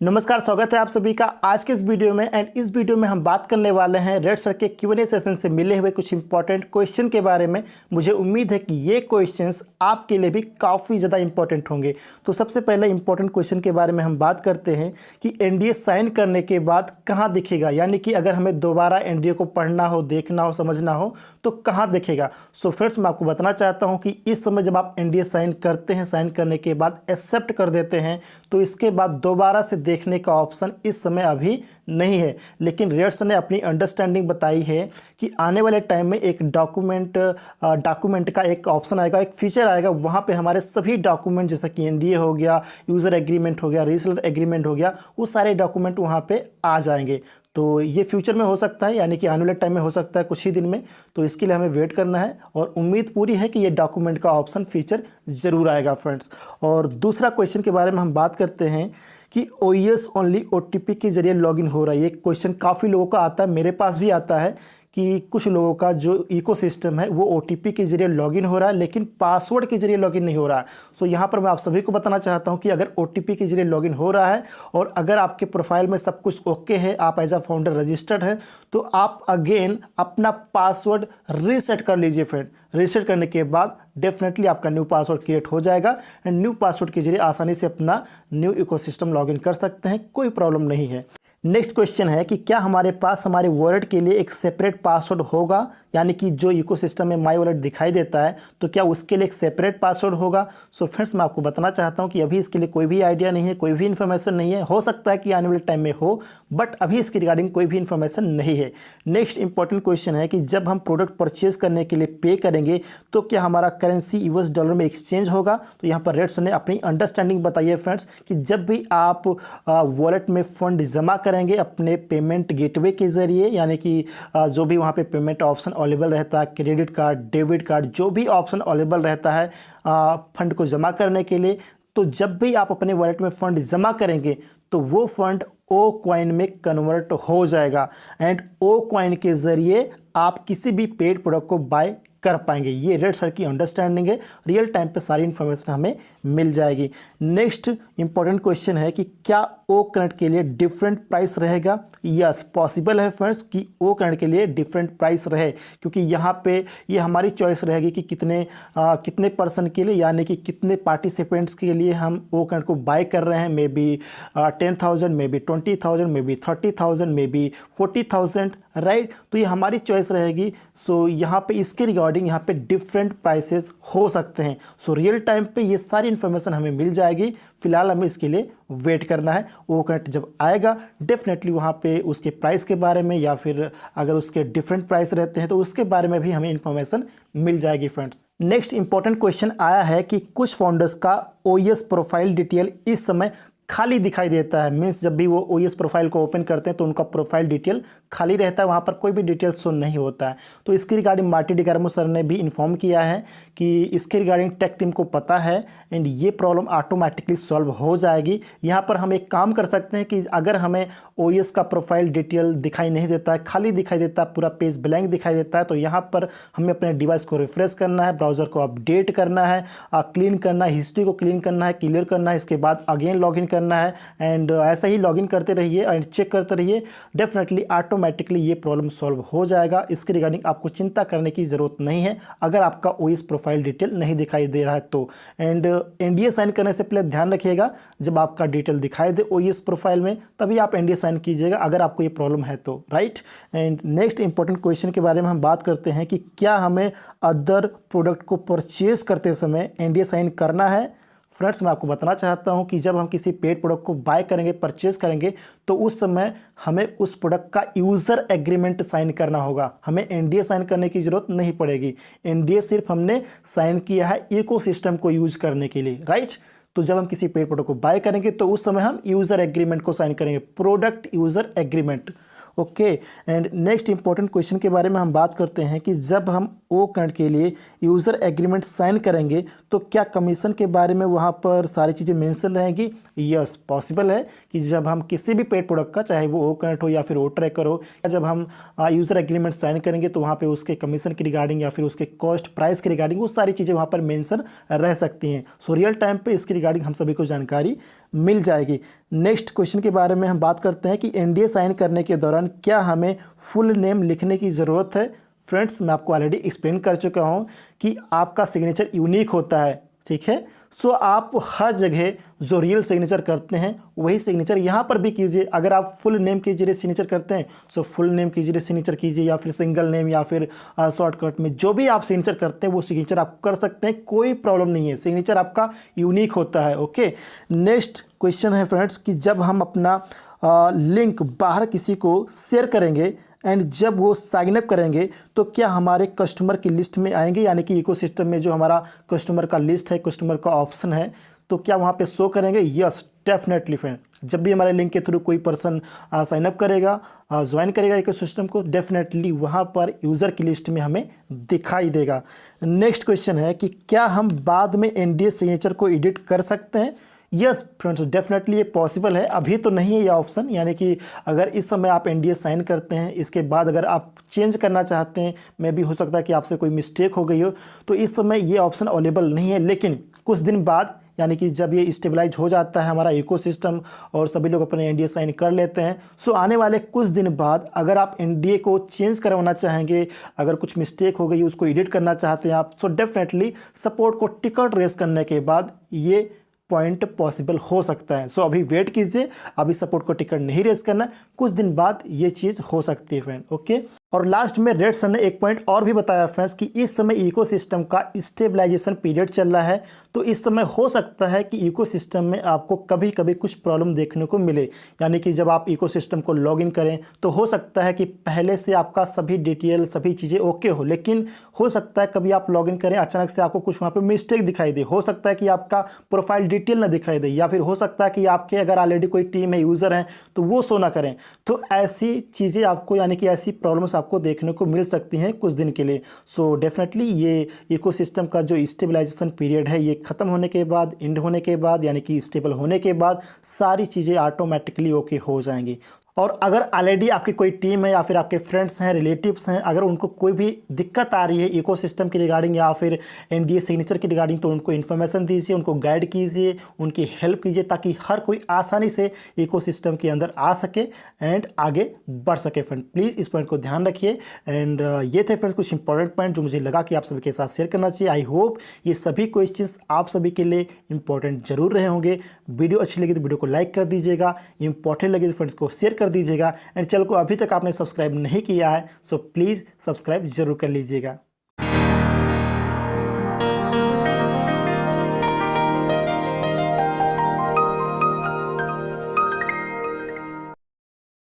नमस्कार, स्वागत है आप सभी का आज के इस वीडियो में। एंड इस वीडियो में हम बात करने वाले हैं रेड सर के Q&A सेशन से मिले हुए कुछ इंपॉर्टेंट क्वेश्चन के बारे में। मुझे उम्मीद है कि ये क्वेश्चंस आपके लिए भी काफ़ी ज़्यादा इंपॉर्टेंट होंगे। तो सबसे पहले इंपॉर्टेंट क्वेश्चन के बारे में हम बात करते हैं कि एनडीए साइन करने के बाद कहाँ दिखेगा, यानी कि अगर हमें दोबारा एनडीए को पढ़ना हो, देखना हो, समझना हो तो कहाँ दिखेगा। सो फ्रेंड्स, मैं आपको बताना चाहता हूँ कि इस समय जब आप एनडीए साइन करते हैं, साइन करने के बाद एक्सेप्ट कर देते हैं, तो इसके बाद दोबारा से देखने का ऑप्शन इस समय अभी नहीं है। लेकिन रेड सर ने अपनी अंडरस्टैंडिंग बताई है कि आने वाले टाइम में एक डॉक्यूमेंट का एक ऑप्शन आएगा, एक फीचर आएगा, वहाँ पे हमारे सभी डॉक्यूमेंट जैसा कि एनडीए हो गया, यूज़र एग्रीमेंट हो गया, रीसेलर एग्रीमेंट हो गया, वो सारे डॉक्यूमेंट वहाँ पे आ जाएंगे। तो ये फ्यूचर में हो सकता है, यानी कि आने वाले टाइम में हो सकता है कुछ ही दिन में। तो इसके लिए हमें वेट करना है और उम्मीद पूरी है कि ये डॉक्यूमेंट का ऑप्शन फीचर ज़रूर आएगा फ्रेंड्स। और दूसरा क्वेश्चन के बारे में हम बात करते हैं कि OES ओनली OTP के ज़रिए लॉगिन हो रहा है। ये क्वेश्चन काफ़ी लोगों का आता है, मेरे पास भी आता है कि कुछ लोगों का जो इकोसिस्टम है वो OTP के ज़रिए लॉगिन हो रहा है, लेकिन पासवर्ड के ज़रिए लॉगिन नहीं हो रहा है। सो यहाँ पर मैं आप सभी को बताना चाहता हूँ कि अगर OTP के ज़रिए लॉगिन हो रहा है और अगर आपके प्रोफाइल में सब कुछ ओके है, आप एज अ फाउंडर रजिस्टर्ड है, तो आप अगेन अपना पासवर्ड रीसेट कर लीजिए फ्रेंड। रीसेट करने के बाद डेफिनेटली आपका न्यू पासवर्ड क्रिएट हो जाएगा एंड न्यू पासवर्ड के जरिए आसानी से अपना न्यू इकोसिस्टम लॉगिन कर सकते हैं, कोई प्रॉब्लम नहीं है। नेक्स्ट क्वेश्चन है कि क्या हमारे पास हमारे वॉलेट के लिए एक सेपरेट पासवर्ड होगा, यानी कि जो इकोसिस्टम में माई वॉलेट दिखाई देता है तो क्या उसके लिए एक सेपरेट पासवर्ड होगा। सो फ्रेंड्स, मैं आपको बताना चाहता हूं कि अभी इसके लिए कोई भी आइडिया नहीं है, कोई भी इन्फॉर्मेशन नहीं है। हो सकता है कि आने वाले टाइम में हो, बट अभी इसके रिगार्डिंग कोई भी इन्फॉर्मेशन नहीं है। नेक्स्ट इंपॉर्टेंट क्वेश्चन है कि जब हम प्रोडक्ट परचेज करने के लिए पे करेंगे तो क्या हमारा करेंसी US डॉलर में एक्सचेंज होगा। तो यहाँ पर रेड सर ने अपनी अंडरस्टैंडिंग बताई है फ्रेंड्स कि जब भी आप वॉलेट में फंड जमा करेंगे अपने पेमेंट गेटवे के ज़रिए, यानी कि जो भी वहाँ पे पेमेंट ऑप्शन अवेलेबल रहता है, क्रेडिट कार्ड, डेबिट कार्ड, जो भी ऑप्शन अवेलेबल रहता है फंड को जमा करने के लिए, तो जब भी आप अपने वॉलेट में फ़ंड जमा करेंगे तो वो फंड ओ कॉइन में कन्वर्ट हो जाएगा एंड ओ कॉइन के ज़रिए आप किसी भी पेड प्रोडक्ट को बाय कर पाएंगे। ये रेड सर की अंडरस्टैंडिंग है, रियल टाइम पे सारी इन्फॉर्मेशन हमें मिल जाएगी। नेक्स्ट इंपॉर्टेंट क्वेश्चन है कि क्या ओ कनेक्ट के लिए डिफरेंट प्राइस रहेगा। यस, पॉसिबल है फ्रेंड्स कि ओ कनेक्ट के लिए डिफरेंट प्राइस रहे, क्योंकि यहाँ पे ये हमारी चॉइस रहेगी कि कितने पर्सन के लिए, यानी कि कितने पार्टिसिपेंट्स के लिए हम ओ कनेक्ट को बाय कर रहे हैं। May be 10,000, may be 20,000, may be 30,000, may be 40,000, right. तो ये हमारी चॉइस रहेगी। सो यहाँ पे इसके रिगार्डिंग यहाँ पे डिफरेंट प्राइसेस हो सकते हैं। सो रियल टाइम पे ये सारी इन्फॉर्मेशन हमें मिल जाएगी। फिलहाल हमें इसके लिए वेट करना है। वो कनेक्ट जब आएगा डेफिनेटली वहाँ पे उसके प्राइस के बारे में, या फिर अगर उसके डिफरेंट प्राइस रहते हैं तो उसके बारे में भी हमें इन्फॉर्मेशन मिल जाएगी फ्रेंड्स। नेक्स्ट इंपॉर्टेंट क्वेश्चन आया है कि कुछ फाउंडर्स का OES प्रोफाइल डिटेल इस समय खाली दिखाई देता है। मीन्स जब भी वो OES प्रोफाइल को ओपन करते हैं तो उनका प्रोफाइल डिटेल खाली रहता है, वहाँ पर कोई भी डिटेल शो नहीं होता है। तो इसके रिगार्डिंग मार्टी डिकार्मो सर ने भी इन्फॉर्म किया है कि इसके रिगार्डिंग टेक टीम को पता है एंड ये प्रॉब्लम ऑटोमेटिकली सॉल्व हो जाएगी। यहाँ पर हम एक काम कर सकते हैं कि अगर हमें OES का प्रोफाइल डिटेल दिखाई नहीं देता है, खाली दिखाई देता है, पूरा पेज ब्लैंक दिखाई देता है, तो यहाँ पर हमें अपने डिवाइस को रिफ्रेश करना है, ब्राउज़र को अपडेट करना है, क्लीन करना है, हिस्ट्री को क्लीन करना है, क्लियर करना है, इसके बाद अगेन लॉगिन करना है एंड ऐसा ही लॉगिन करते रहिए एंड चेक करते रहिए। डेफिनेटली ऑटोमेटिकली ये प्रॉब्लम सॉल्व हो जाएगा। इसके रिगार्डिंग आपको चिंता करने की ज़रूरत नहीं है अगर आपका OES प्रोफाइल डिटेल नहीं दिखाई दे रहा है तो। एंड NDA साइन करने से पहले ध्यान रखिएगा, जब आपका डिटेल दिखाई दे OES प्रोफाइल में तभी आप NDA साइन कीजिएगा अगर आपको ये प्रॉब्लम है तो, right. And next important question के बारे में हम बात करते हैं कि क्या हमें अदर प्रोडक्ट को परचेज करते समय NDA साइन करना है। फ्रेंड्स, मैं आपको बताना चाहता हूं कि जब हम किसी पेड प्रोडक्ट को बाय करेंगे, परचेज करेंगे, तो उस समय हमें उस प्रोडक्ट का यूज़र एग्रीमेंट साइन करना होगा। हमें NDA साइन करने की ज़रूरत नहीं पड़ेगी। NDA सिर्फ हमने साइन किया है इकोसिस्टम को यूज़ करने के लिए, राइट। तो जब हम किसी पेड प्रोडक्ट को बाय करेंगे तो उस समय हम यूज़र एग्रीमेंट को साइन करेंगे, product user agreement. Okay. And next important question के बारे में हम बात करते हैं कि जब हम ओ करंट के लिए यूज़र एग्रीमेंट साइन करेंगे तो क्या कमीशन के बारे में वहाँ पर सारी चीज़ें मेंशन रहेंगी? यस, पॉसिबल है कि जब हम किसी भी पेड प्रोडक्ट का, चाहे वो ओ करंट हो या फिर ओ ट्रैकर हो, जब हम यूज़र एग्रीमेंट साइन करेंगे तो वहाँ पे उसके कमीशन के रिगार्डिंग या फिर उसके कॉस्ट प्राइस के रिगार्डिंग वो सारी चीज़ें वहाँ पर मेंशन रह सकती हैं। सो रियल टाइम पे इसके रिगार्डिंग हम सभी को जानकारी मिल जाएगी। नेक्स्ट क्वेश्चन के बारे में हम बात करते हैं कि एनडीए साइन करने के दौरान क्या हमें फुल नेम लिखने की ज़रूरत है? फ्रेंड्स, मैं आपको ऑलरेडी एक्सप्लेन कर चुका हूँ कि आपका सिग्नेचर यूनिक होता है, ठीक है। सो आप हर जगह जो रियल सिग्नेचर करते हैं वही सिग्नेचर यहाँ पर भी कीजिए। अगर आप फुल नेम के जरिए सिग्नेचर करते हैं सो फुल नेम के जरिए सिग्नेचर कीजिए, या फिर सिंगल नेम या फिर शॉर्टकट में जो भी आप सिग्नेचर करते हैं वो सिग्नेचर आप कर सकते हैं, कोई प्रॉब्लम नहीं है। सिग्नेचर आपका यूनिक होता है, ओके। नेक्स्ट क्वेश्चन है फ्रेंड्स कि जब हम अपना लिंक बाहर किसी को शेयर करेंगे एंड जब वो साइन अप करेंगे तो क्या हमारे कस्टमर की लिस्ट में आएंगे, यानी कि इकोसिस्टम में जो हमारा कस्टमर का लिस्ट है, कस्टमर का ऑप्शन है, तो क्या वहाँ पे शो करेंगे? Yes, definitely friend. जब भी हमारे लिंक के थ्रू कोई पर्सन साइन अप करेगा, ज्वाइन करेगा इकोसिस्टम को, डेफिनेटली वहाँ पर यूज़र की लिस्ट में हमें दिखाई देगा। नेक्स्ट क्वेश्चन है कि क्या हम बाद में एनडीए सिग्नेचर को एडिट कर सकते हैं? यस फ्रेंड्स, डेफिनेटली ये पॉसिबल है। अभी तो नहीं है ये ऑप्शन, यानी कि अगर इस समय आप एनडीए साइन करते हैं, इसके बाद अगर आप चेंज करना चाहते हैं, मे भी हो सकता है कि आपसे कोई मिस्टेक हो गई हो, तो इस समय ये ऑप्शन अवेलेबल नहीं है। लेकिन कुछ दिन बाद, यानी कि जब ये स्टेबलाइज हो जाता है हमारा इकोसिस्टम और सभी लोग अपने एनडीए साइन कर लेते हैं, सो आने वाले कुछ दिन बाद अगर आप एनडीए को चेंज करवाना चाहेंगे, अगर कुछ मिस्टेक हो गई उसको एडिट करना चाहते हैं आप, सो डेफिनेटली सपोर्ट को टिकट रेस करने के बाद ये पॉइंट पॉसिबल हो सकता है। सो अभी वेट कीजिए, अभी सपोर्ट को टिकट नहीं रेस करना, कुछ दिन बाद ये चीज़ हो सकती है फ्रेंड, ओके। और लास्ट में रेड सर ने एक पॉइंट और भी बताया फ्रेंड्स कि इस समय इकोसिस्टम का स्टेबलाइजेशन पीरियड चल रहा है, तो इस समय हो सकता है कि इकोसिस्टम में आपको कभी कभी कुछ प्रॉब्लम देखने को मिले। यानी कि जब आप इकोसिस्टम को लॉगिन करें तो हो सकता है कि पहले से आपका सभी डिटेल, सभी चीज़ें ओके हो, लेकिन हो सकता है कभी आप लॉगिन करें, अचानक से आपको कुछ वहाँ पर मिस्टेक दिखाई दे। हो सकता है कि आपका प्रोफाइल डिटेल ना दिखाई दे, या फिर हो सकता है कि आपके अगर ऑलरेडी कोई टीम है, यूज़र हैं, तो वो शो ना करें। तो ऐसी चीज़ें आपको, यानी कि ऐसी प्रॉब्लम्स आपको देखने को मिल सकती हैं कुछ दिन के लिए। सो डेफिनेटली ये इकोसिस्टम का जो स्टेबलाइजेशन पीरियड है ये ख़त्म होने के बाद, एंड होने के बाद, यानी कि स्टेबल होने के बाद सारी चीज़ें ऑटोमेटिकली ओके हो जाएंगी। और अगर ऑलरेडी आपकी कोई टीम है या फिर आपके फ्रेंड्स हैं, रिलेटिव्स हैं, अगर उनको कोई भी दिक्कत आ रही है इकोसिस्टम की रिगार्डिंग या फिर एनडीए सिग्नेचर की रिगार्डिंग, तो उनको इन्फॉर्मेशन दीजिए, उनको गाइड कीजिए, उनकी हेल्प कीजिए, ताकि हर कोई आसानी से इकोसिस्टम के अंदर आ सके एंड आगे बढ़ सके। फ्रेंड प्लीज़ इस पॉइंट को ध्यान रखिए। एंड ये थे फ्रेंड्स कुछ इंपॉर्टेंट पॉइंट जो मुझे लगा कि आप सभी के साथ शेयर करना चाहिए। आई होप ये सभी क्वेश्चंस आप सभी के लिए इंपॉर्टेंट जरूर रहे होंगे। वीडियो अच्छी लगी तो वीडियो को लाइक कर दीजिएगा, इंपॉर्टेंट लगे तो फ्रेंड्स को शेयर कर दीजिएगा। एंड चैनल को अभी तक आपने सब्सक्राइब नहीं किया है सो प्लीज़ सब्सक्राइब जरूर कर लीजिएगा।